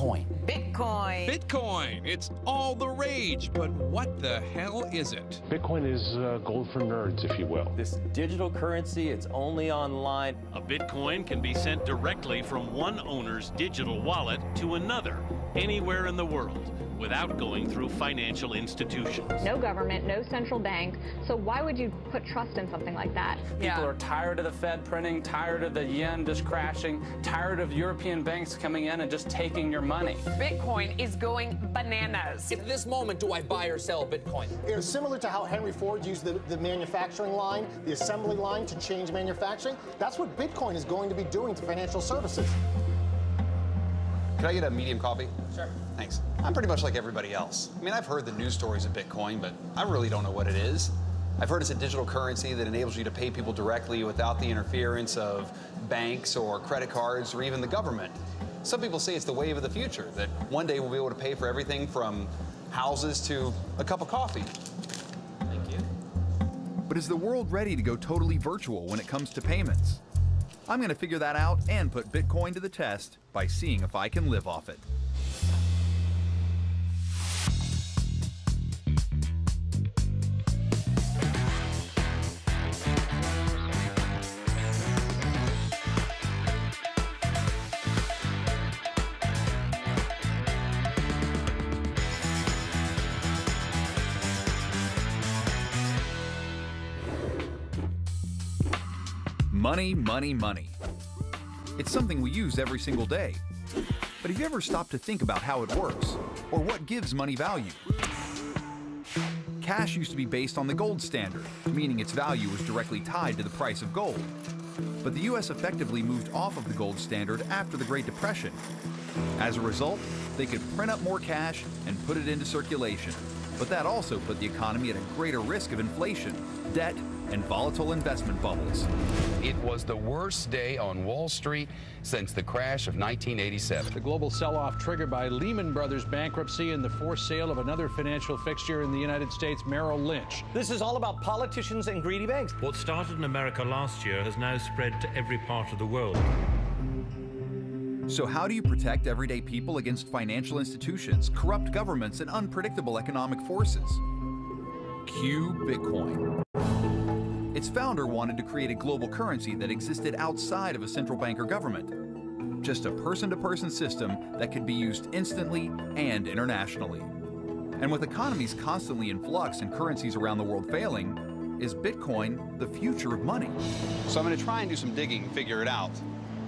Bitcoin. Bitcoin. Bitcoin. It's all the rage, but what the hell is it? Bitcoin is gold for nerds, if you will. This digital currency, it's only online. A Bitcoin can be sent directly from one owner's digital wallet to another, anywhere in the world, without going through financial institutions. No government, no central bank. So why would you put trust in something like that? People are tired of the Fed printing, tired of the yen just crashing, tired of European banks coming in and just taking your money. Bitcoin is going bananas. At this moment, do I buy or sell Bitcoin? It's similar to how Henry Ford used the manufacturing line, the assembly line to change manufacturing. That's what Bitcoin is going to be doing to financial services. Could I get a medium coffee? Sure. Thanks. I'm pretty much like everybody else. I mean, I've heard the news stories of Bitcoin, but I really don't know what it is. I've heard it's a digital currency that enables you to pay people directly without the interference of banks or credit cards or even the government. Some people say it's the wave of the future, that one day we'll be able to pay for everything from houses to a cup of coffee. Thank you. But is the world ready to go totally virtual when it comes to payments? I'm going to figure that out and put Bitcoin to the test by seeing if I can live off it. Money, money, money. It's something we use every single day. But have you ever stopped to think about how it works, or what gives money value? Cash used to be based on the gold standard, meaning its value was directly tied to the price of gold. But the US effectively moved off of the gold standard after the Great Depression. As a result, they could print up more cash and put it into circulation. But that also put the economy at a greater risk of inflation, debt, and volatile investment bubbles. It was the worst day on Wall Street since the crash of 1987. The global sell-off triggered by Lehman Brothers bankruptcy and the forced sale of another financial fixture in the United States, Merrill Lynch. This is all about politicians and greedy banks. What started in America last year has now spread to every part of the world. So how do you protect everyday people against financial institutions, corrupt governments, and unpredictable economic forces? Cue Bitcoin. Its founder wanted to create a global currency that existed outside of a central bank or government. Just a person-to-person system that could be used instantly and internationally. And with economies constantly in flux and currencies around the world failing, is Bitcoin the future of money? So I'm going to try and do some digging and figure it out.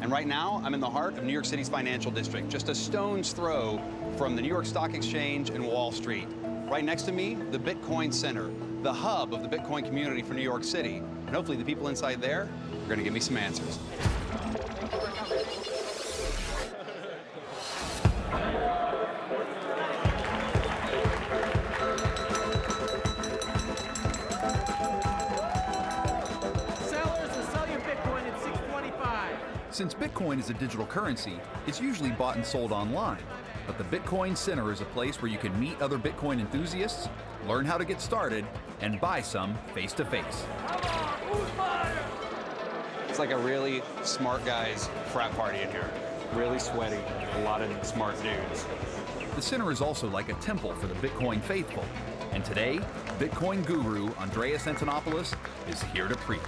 And right now, I'm in the heart of New York City's financial district, just a stone's throw from the New York Stock Exchange and Wall Street. Right next to me, the Bitcoin Center, the hub of the Bitcoin community for New York City. And hopefully the people inside there are going to give me some answers. Since Bitcoin is a digital currency, it's usually bought and sold online. But the Bitcoin Center is a place where you can meet other Bitcoin enthusiasts, learn how to get started, and buy some face-to-face. It's like a really smart guy's frat party in here. Really sweaty, a lot of smart dudes. The center is also like a temple for the Bitcoin faithful. And today, Bitcoin guru Andreas Antonopoulos is here to preach.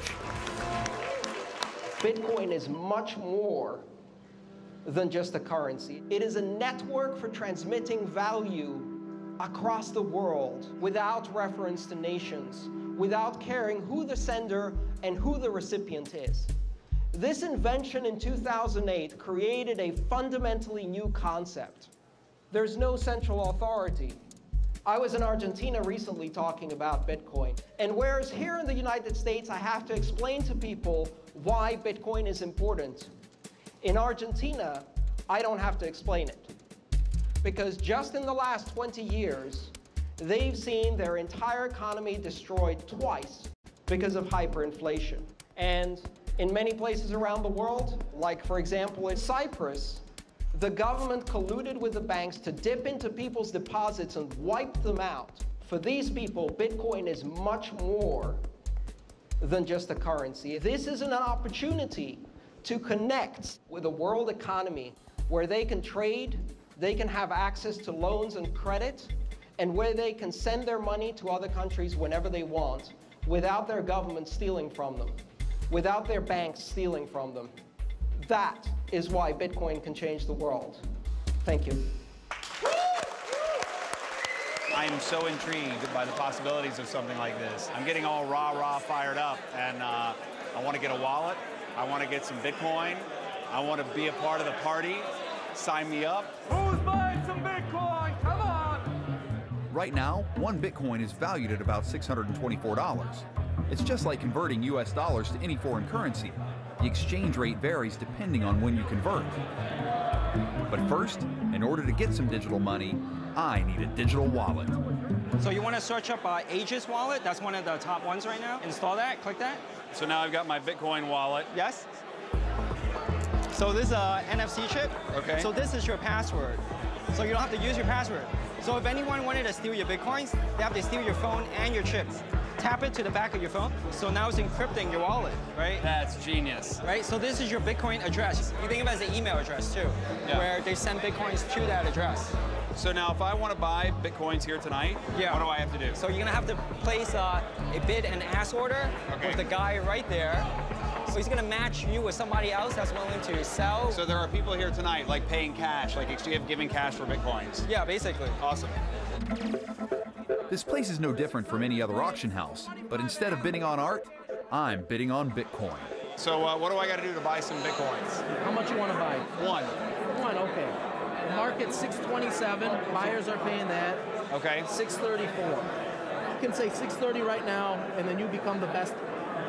Bitcoin is much more than just a currency. It is a network for transmitting value across the world without reference to nations, without caring who the sender and who the recipient is. This invention in 2008 created a fundamentally new concept. There's no central authority. I was in Argentina recently talking about Bitcoin. And whereas here in the United States, I have to explain to people why Bitcoin is important, in Argentina, I don't have to explain it. Because just in the last 20 years, they've seen their entire economy destroyed twice because of hyperinflation. And in many places around the world, like for example in Cyprus, the government colluded with the banks to dip into people's deposits and wipe them out. For these people, Bitcoin is much more than just a currency. This is an opportunity to connect with a world economy where they can trade, they can have access to loans and credit, and where they can send their money to other countries whenever they want without their government stealing from them, without their banks stealing from them. That is why Bitcoin can change the world. Thank you. I am so intrigued by the possibilities of something like this. I'm getting all rah-rah fired up, and I want to get a wallet. I want to get some Bitcoin. I want to be a part of the party. Sign me up. Who's buying some Bitcoin? Come on! Right now, one Bitcoin is valued at about $624. It's just like converting US dollars to any foreign currency. The exchange rate varies depending on when you convert. But first, in order to get some digital money, I need a digital wallet. So you want to search up Aegis wallet? That's one of the top ones right now. Install that, click that. So now I've got my Bitcoin wallet. Yes. So this is a NFC chip. Okay. So this is your password. So you don't have to use your password. So if anyone wanted to steal your Bitcoins, they have to steal your phone and your chips. Tap it to the back of your phone. So now it's encrypting your wallet, right? That's genius. Right, so this is your Bitcoin address. You think of it as an email address too, where they send Bitcoins to that address. So now if I want to buy Bitcoins here tonight, what do I have to do? So you're gonna have to place a bid and ask order with the guy right there. So he's gonna match you with somebody else that's willing to sell. So there are people here tonight like paying cash, like giving cash for Bitcoins. Yeah, basically. Awesome. This place is no different from any other auction house, but instead of bidding on art, I'm bidding on Bitcoin. So what do I got to do to buy some Bitcoins? How much you want to buy? One. One, okay. The market's 627. Buyers are paying that. Okay. 634. You can say 630 right now, and then you become the best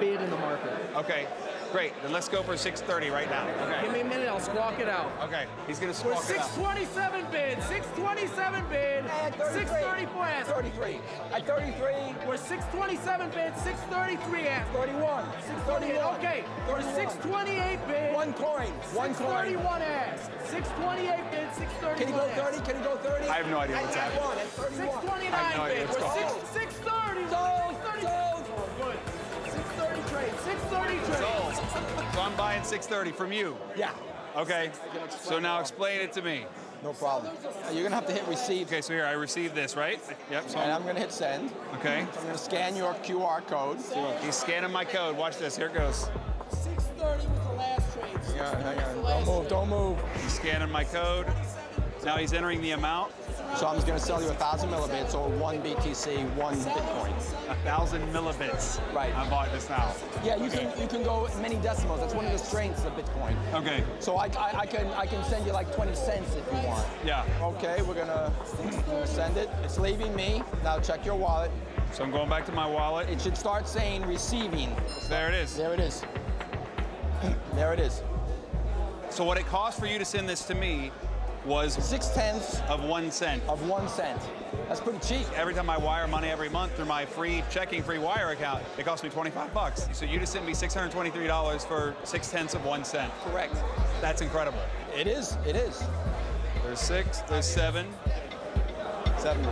bid in the market. Okay. Great. Then let's go for 630 right now. Okay. Give me a minute. I'll squawk it out. Okay. He's gonna squawk it out. 627 bid. 627 bid. 634 ask. 33. At 33. We're 627 bid. 633 ask. 31. 631. Okay. We're 628 bid. One coin. One coin. 631 ask. 628 bid. 631. Can you go 30? Can you go 30? I have no idea what's happening. 629 bid. We're 630. Sold. Good. 630 trade. 630 trade. So I'm buying 630 from you? Yeah. Okay. So now explain it to me. No problem. You're going to have to hit receive. Okay, so here, I received this, right? Yep. So and I'm going to hit send. Okay. So I'm going to scan your QR code. He's scanning my code. Watch this. Here it goes. 630 was the last trade. Hang on. Don't move. Don't move. He's scanning my code. Now he's entering the amount. So I'm just going to sell you 1,000 millibits or 1 BTC, 1 Bitcoin. 1,000 millibits. Right. I bought this now. Yeah, you can go many decimals. That's one of the strengths of Bitcoin. Okay. So I can send you like 20 cents if you want. Yeah. Okay, we're gonna send it. It's leaving me. Now check your wallet. So I'm going back to my wallet. It should start saying receiving. There it is. There it is. There it is. So what it cost for you to send this to me was 0.6 of 1 cent. Of 1 cent. That's pretty cheap. Every time I wire money every month through my free wire account, it costs me $25. So you just sent me $623 for 0.6 of 1 cent. Correct. That's incredible. It is. It is. There's 6. There's 7. 70.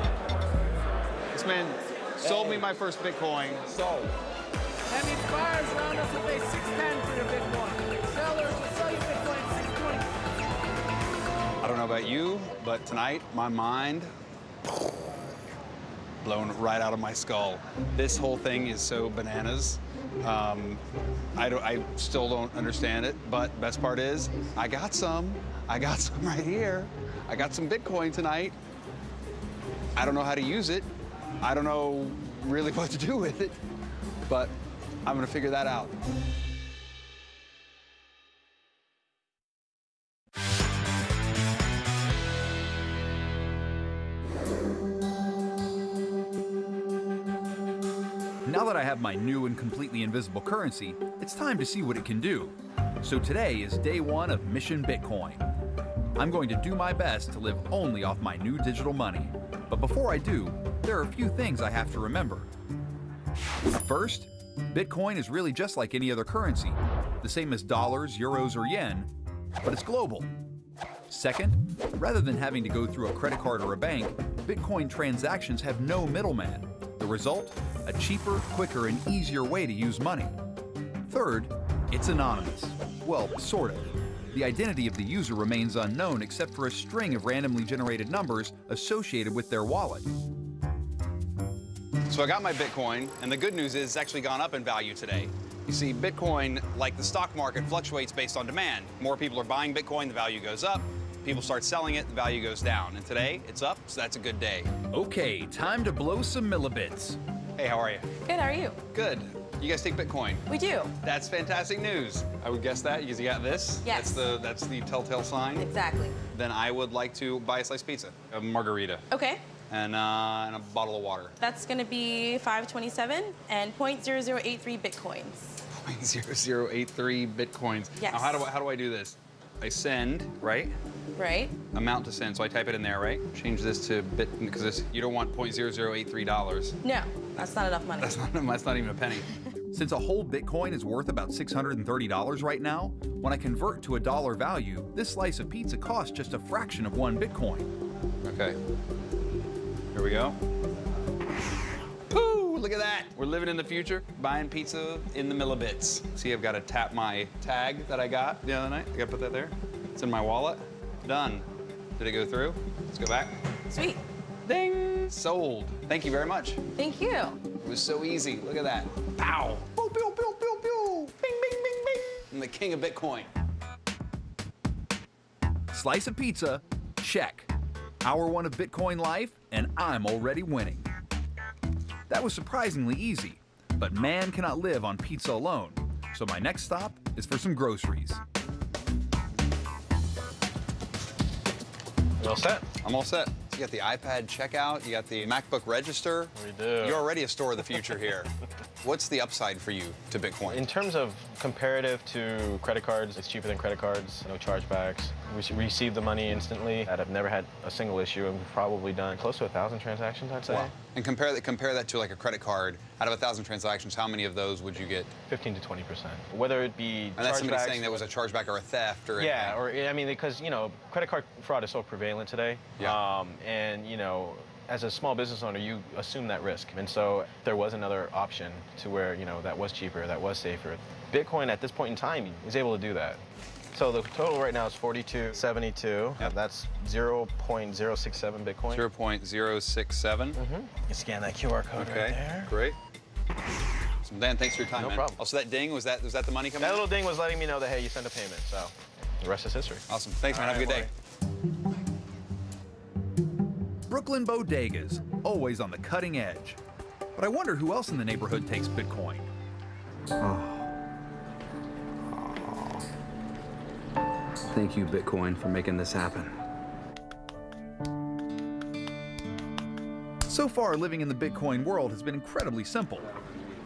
This man sold me my first Bitcoin. Sold. That means buyers around us will pay 610 for your Bitcoin. Sellers will sell you Bitcoin at 620. I don't know about you, but tonight my mind blown right out of my skull. This whole thing is so bananas. I still don't understand it, but best part is I got some right here. I got some Bitcoin tonight. I don't know how to use it. I don't know really what to do with it, but I'm gonna figure that out. Now that I have my new and completely invisible currency, it's time to see what it can do. So today is day 1 of Mission Bitcoin. I'm going to do my best to live only off my new digital money. But before I do, there are a few things I have to remember. First, Bitcoin is really just like any other currency, the same as dollars, euros, or yen, but it's global. Second, rather than having to go through a credit card or a bank, Bitcoin transactions have no middleman. The result? A cheaper, quicker, and easier way to use money. Third, it's anonymous. Well, sort of. the identity of the user remains unknown except for a string of randomly generated numbers associated with their wallet. So I got my Bitcoin, and the good news is it's actually gone up in value today. You see, Bitcoin, like the stock market, fluctuates based on demand. More people are buying Bitcoin, the value goes up. People start selling it, the value goes down. And today, it's up, so that's a good day. Okay, time to blow some millibits. Hey, how are you? Good, how are you? Good. You guys take Bitcoin? We do. That's fantastic news. I would guess that because you got this. Yes. That's the telltale sign. Exactly. Then I would like to buy a slice of pizza, a margarita, Okay. and a bottle of water. That's going to be $5.27 and 0.0083 bitcoins. 0.0083 bitcoins. Yes. Now, how do I do this? I send, right? Right. Amount to send, so I type it in there, right? Change this to bit, because you don't want $0.0083. No, that's not enough money. That's not even a penny. Since a whole Bitcoin is worth about $630 right now, when I convert to a dollar value, this slice of pizza costs just a fraction of 1 Bitcoin. Okay. Here we go. Woo! Look at that. We're living in the future, buying pizza in the millibits. See, I've got to tap my tag that I got the other night. I got to put that there. It's in my wallet. Done. Did it go through? Let's go back. Sweet. Ding! Sold. Thank you very much. Thank you. It was so easy. Look at that. Pow! Pew, pew, pew, pew, pew. Bing, bing, bing, bing. I'm the king of Bitcoin. Slice of pizza, check. Hour 1 of Bitcoin life, and I'm already winning. That was surprisingly easy, but man cannot live on pizza alone. So my next stop is for some groceries. You all set? I'm all set. You got the iPad checkout, you got the MacBook register. We do. You're already a store of the future here. What's the upside for you to Bitcoin? In terms of comparative to credit cards, it's cheaper than credit cards, no chargebacks. We receive the money instantly. I've never had a single issue, and we've probably done close to 1,000 transactions, I'd say. Wow. And compare that to like a credit card. Out of 1,000 transactions, how many of those would you get? 15 to 20%. Whether it be and that's somebody saying that was a chargeback or a theft or yeah, anything. or I mean, because credit card fraud is so prevalent today. Yeah. And as a small business owner, you assume that risk. And so there was another option to where, that was cheaper, that was safer. Bitcoin at this point in time is able to do that. So the total right now is 4272. Yep. That's 0.067 Bitcoin. 0.067. You scan that QR code right there. Great. So Dan, thanks for your time, No man. problem. Also, that ding, was that the money coming That in? little ding was letting me know that, hey, you sent a payment. So the rest is history. Awesome. Thanks, man. Have a good day. Brooklyn bodegas, always on the cutting edge. But I wonder who else in the neighborhood takes Bitcoin. Thank you, Bitcoin, for making this happen. So far, living in the Bitcoin world has been incredibly simple.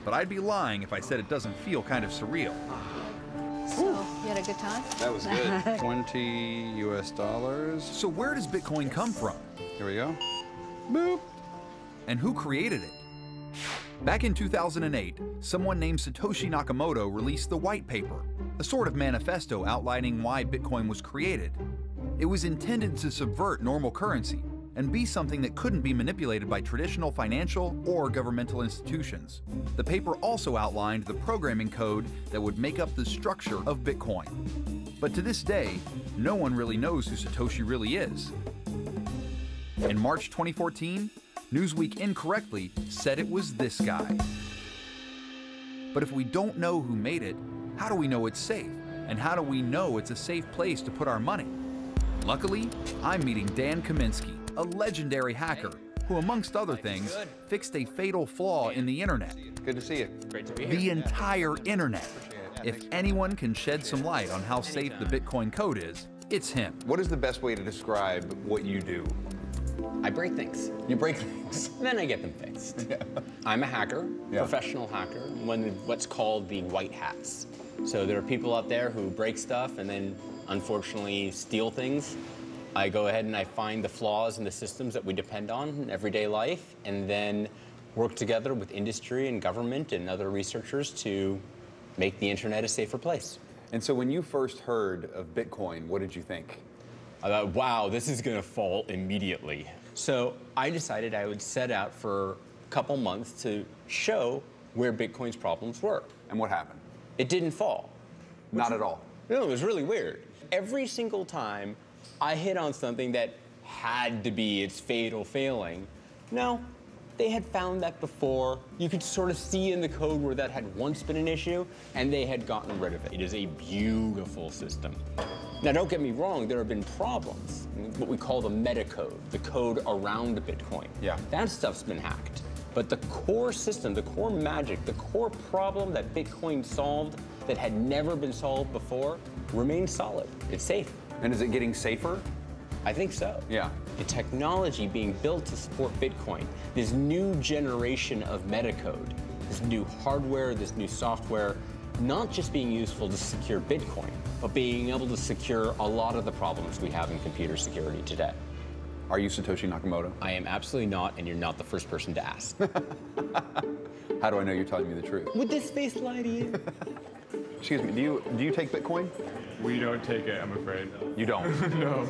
But I'd be lying if I said it doesn't feel kind of surreal. So, you had a good time? That was good. 20 US dollars. So where does Bitcoin come from? Here we go. Boop. And who created it? Back in 2008, someone named Satoshi Nakamoto released the white paper, a sort of manifesto outlining why Bitcoin was created. It was intended to subvert normal currency and be something that couldn't be manipulated by traditional financial or governmental institutions. The paper also outlined the programming code that would make up the structure of Bitcoin. But to this day, no one really knows who Satoshi really is. In March 2014, Newsweek incorrectly said it was this guy. But if we don't know who made it, how do we know it's safe? And how do we know it's a safe place to put our money? Luckily, I'm meeting Dan Kaminsky, a legendary hacker who, amongst other things, fixed a fatal flaw in the internet. Good to see you. Great to be here. The entire internet. If anyone can shed some light on how safe the Bitcoin code is, it's him. What is the best way to describe what you do? I break things. You break things? Then I get them fixed. Yeah. I'm a hacker, professional hacker, one of what's called the white hats. So there are people out there who break stuff and then unfortunately steal things. I go ahead and I find the flaws in the systems that we depend on in everyday life and then work together with industry and government and other researchers to make the internet a safer place. And so when you first heard of Bitcoin, what did you think? I thought, wow, this is going to fall immediately. So I decided I would set out for a couple months to show where Bitcoin's problems were. And what happened? It didn't fall. Not at all. No, it was really weird. every single time I hit on something that had to be its fatal failing, no, they had found that before. You could sort of see in the code where that had once been an issue, and they had gotten rid of it. It is a beautiful system. Now, don't get me wrong, there have been problems, what we call the metacode, the code around Bitcoin. Yeah. That stuff's been hacked. But the core system, the core magic, the core problem that Bitcoin solved that had never been solved before remains solid. It's safe. And is it getting safer? I think so. Yeah. The technology being built to support Bitcoin, this new generation of metacode, this new hardware, this new software, not just being useful to secure Bitcoin, but being able to secure a lot of the problems we have in computer security today. Are you Satoshi Nakamoto? I am absolutely not, and you're not the first person to ask. How do I know you're telling me the truth? Would this face lie to you? Excuse me, do you take Bitcoin? We don't take it, I'm afraid. You don't? No.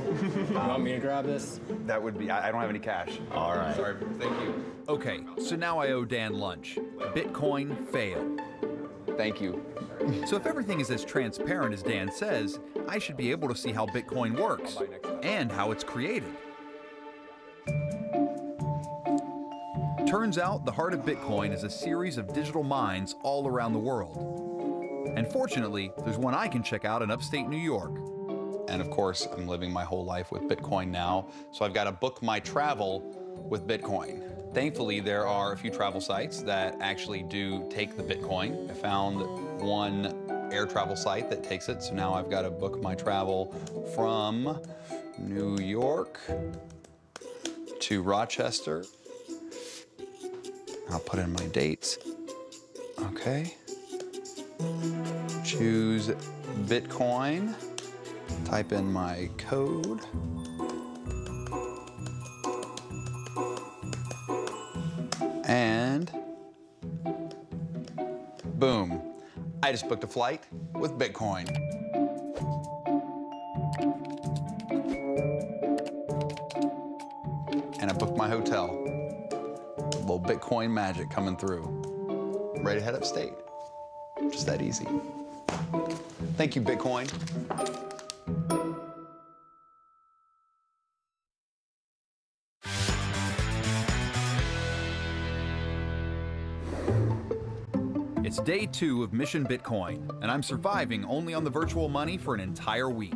You want me to grab this? That would be, I don't have any cash. All right. Sorry, thank you. Okay, so now I owe Dan lunch. Bitcoin fail. Thank you. So if everything is as transparent as Dan says, I should be able to see how Bitcoin works and how it's created. Turns out the heart of Bitcoin is a series of digital mines all around the world. And fortunately, there's one I can check out in upstate New York. And of course, I'm living my whole life with Bitcoin now, so I've got to book my travel with Bitcoin. Thankfully, there are a few travel sites that actually do take the Bitcoin. I found one air travel site that takes it, so now I've got to book my travel from New York to Rochester. I'll put in my dates. Okay. Choose Bitcoin. Type in my code. And boom. I just booked a flight with Bitcoin. And I booked my hotel. A little Bitcoin magic coming through. I'm ready to head upstate. Just that easy. Thank you, Bitcoin. It's day 2 of Mission Bitcoin, and I'm surviving only on the virtual money for an entire week.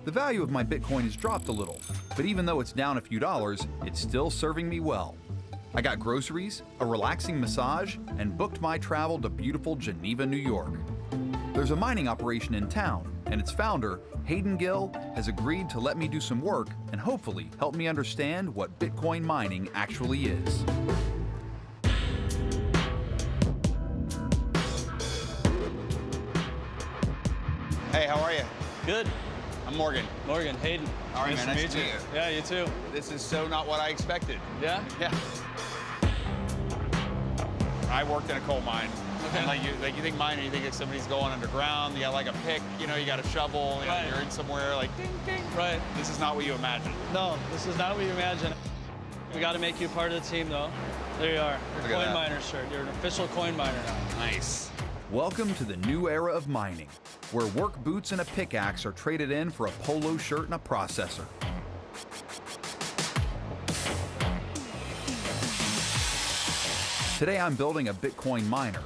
The value of my Bitcoin has dropped a little, but even though it's down a few dollars, it's still serving me well. I got groceries, a relaxing massage, and booked my travel to beautiful Geneva, New York. There's a mining operation in town, and its founder, Hayden Gill, has agreed to let me do some work and hopefully help me understand what Bitcoin mining actually is. Hey, how are you? Good. I'm Morgan. Morgan, Hayden. All right, man, nice to meet you. Yeah, you too. This is so not what I expected. Yeah? Yeah. I worked in a coal mine. Okay. And like you think mining, you think it's somebody's going underground, you got like a pick, you know, you got a shovel, you know, you're in somewhere like ding, ding. Right. This is not what you imagine. No, this is not what you imagine. We got to make you part of the team, though. There you are. Your coin miner shirt. You're an official coin miner now. Nice. Welcome to the new era of mining, where work boots and a pickaxe are traded in for a polo shirt and a processor. Today I'm building a Bitcoin miner,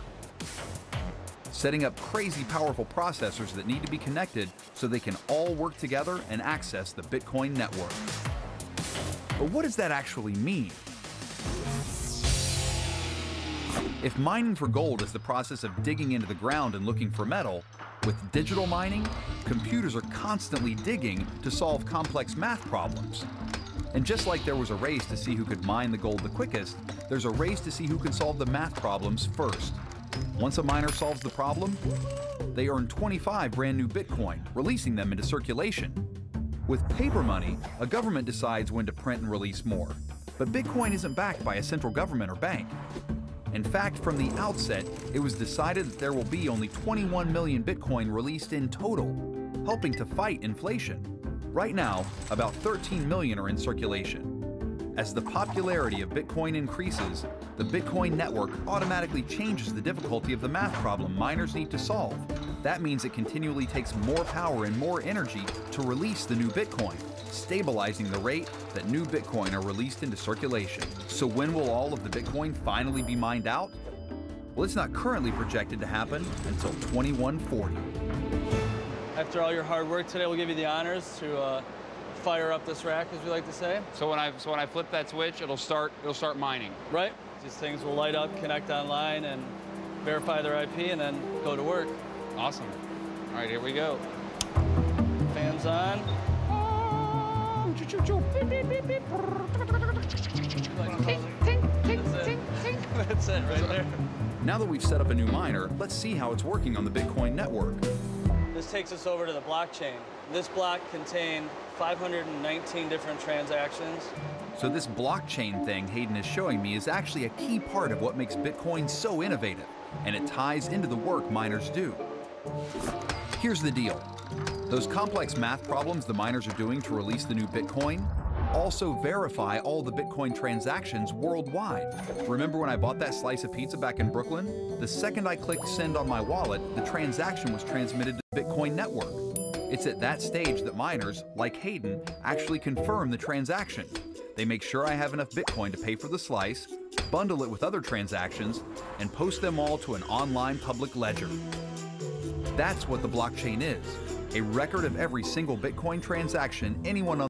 setting up crazy powerful processors that need to be connected so they can all work together and access the Bitcoin network. But what does that actually mean? If mining for gold is the process of digging into the ground and looking for metal, with digital mining, computers are constantly digging to solve complex math problems. And just like there was a race to see who could mine the gold the quickest, there's a race to see who can solve the math problems first. Once a miner solves the problem, they earn 25 brand new Bitcoin, releasing them into circulation. With paper money, a government decides when to print and release more. But Bitcoin isn't backed by a central government or bank. In fact, from the outset, it was decided that there will be only 21 million Bitcoin released in total, helping to fight inflation. Right now, about 13 million are in circulation. As the popularity of Bitcoin increases, the Bitcoin network automatically changes the difficulty of the math problem miners need to solve. That means it continually takes more power and more energy to release the new Bitcoin, stabilizing the rate that new Bitcoin are released into circulation. So when will all of the Bitcoin finally be mined out? Well, it's not currently projected to happen until 2140. After all your hard work today, we'll give you the honors to fire up this rack, as we like to say. So when I flip that switch, it'll start mining. Right. These things will light up, connect online, and verify their IP, and then go to work. Awesome. All right, here we go. Fans on. That's it right there. Now that we've set up a new miner, let's see how it's working on the Bitcoin network. This takes us over to the blockchain. This block contained 519 different transactions. So this blockchain thing Hayden is showing me is actually a key part of what makes Bitcoin so innovative, and it ties into the work miners do. Here's the deal. Those complex math problems the miners are doing to release the new Bitcoin also verify all the Bitcoin transactions worldwide. Remember when I bought that slice of pizza back in Brooklyn? The second I clicked send on my wallet, the transaction was transmitted to the Bitcoin network. It's at that stage that miners, like Hayden, actually confirm the transaction. They make sure I have enough Bitcoin to pay for the slice, bundle it with other transactions, and post them all to an online public ledger. That's what the blockchain is, a record of every single Bitcoin transaction anyone on